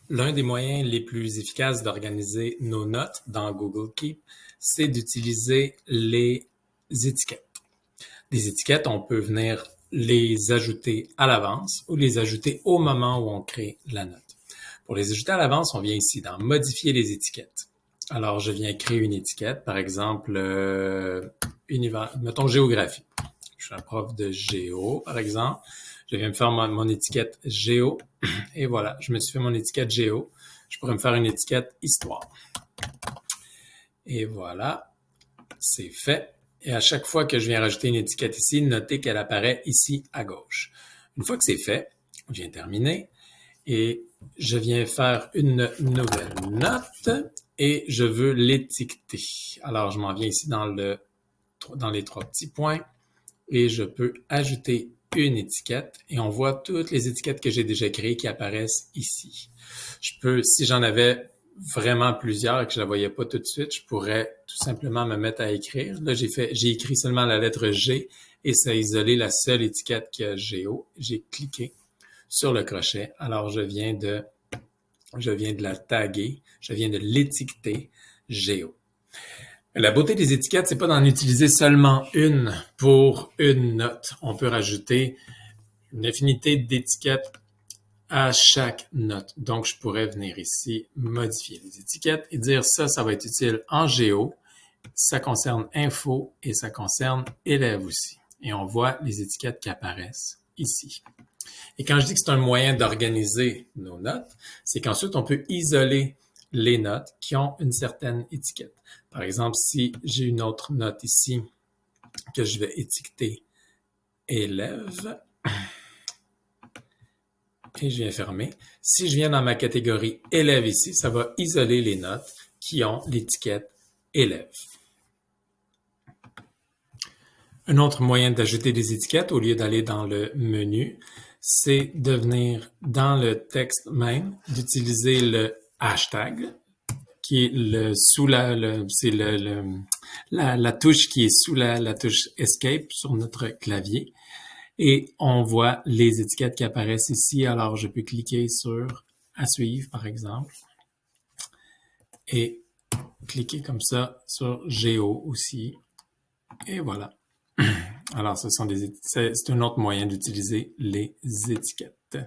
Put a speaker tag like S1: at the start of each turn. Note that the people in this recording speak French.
S1: L'un des moyens les plus efficaces d'organiser nos notes dans Google Keep, c'est d'utiliser les étiquettes. Les étiquettes, on peut venir les ajouter à l'avance ou les ajouter au moment où on crée la note. Pour les ajouter à l'avance, on vient ici dans Modifier les étiquettes. Alors, je viens créer une étiquette, par exemple, mettons géographie. Je suis un prof de géo, par exemple. Je viens me faire mon étiquette géo. Et voilà, je me suis fait mon étiquette géo. Je pourrais me faire une étiquette histoire. Et voilà, c'est fait. Et à chaque fois que je viens rajouter une étiquette ici, notez qu'elle apparaît ici à gauche. Une fois que c'est fait, je viens terminer et je viens faire une nouvelle note et je veux l'étiqueter. Alors, je m'en viens ici dans les trois petits points et je peux ajouter une étiquette et on voit toutes les étiquettes que j'ai déjà créées qui apparaissent ici. Je peux, si j'en avais vraiment plusieurs et que je la voyais pas tout de suite, je pourrais tout simplement me mettre à écrire. Là, j'ai écrit seulement la lettre G et ça a isolé la seule étiquette qui a Géo. J'ai cliqué sur le crochet. Alors, je viens de la taguer, je viens de l'étiqueter Géo. La beauté des étiquettes, c'est pas d'en utiliser seulement une pour une note. On peut rajouter une infinité d'étiquettes à chaque note. Donc, je pourrais venir ici, modifier les étiquettes et dire ça va être utile en géo, ça concerne info et ça concerne élève aussi. Et on voit les étiquettes qui apparaissent ici. Et quand je dis que c'est un moyen d'organiser nos notes, c'est qu'ensuite, on peut isoler les notes qui ont une certaine étiquette. Par exemple, si j'ai une autre note ici que je vais étiqueter élève, et je viens fermer. Si je viens dans ma catégorie élève ici, ça va isoler les notes qui ont l'étiquette élève. Un autre moyen d'ajouter des étiquettes au lieu d'aller dans le menu, c'est de venir dans le texte même, d'utiliser le hashtag, qui est la touche qui est sous la touche Escape sur notre clavier. Et on voit les étiquettes qui apparaissent ici. Alors, je peux cliquer sur « À suivre », par exemple, et cliquer comme ça sur « Géo » aussi. Et voilà. Alors, c'est un autre moyen d'utiliser les étiquettes.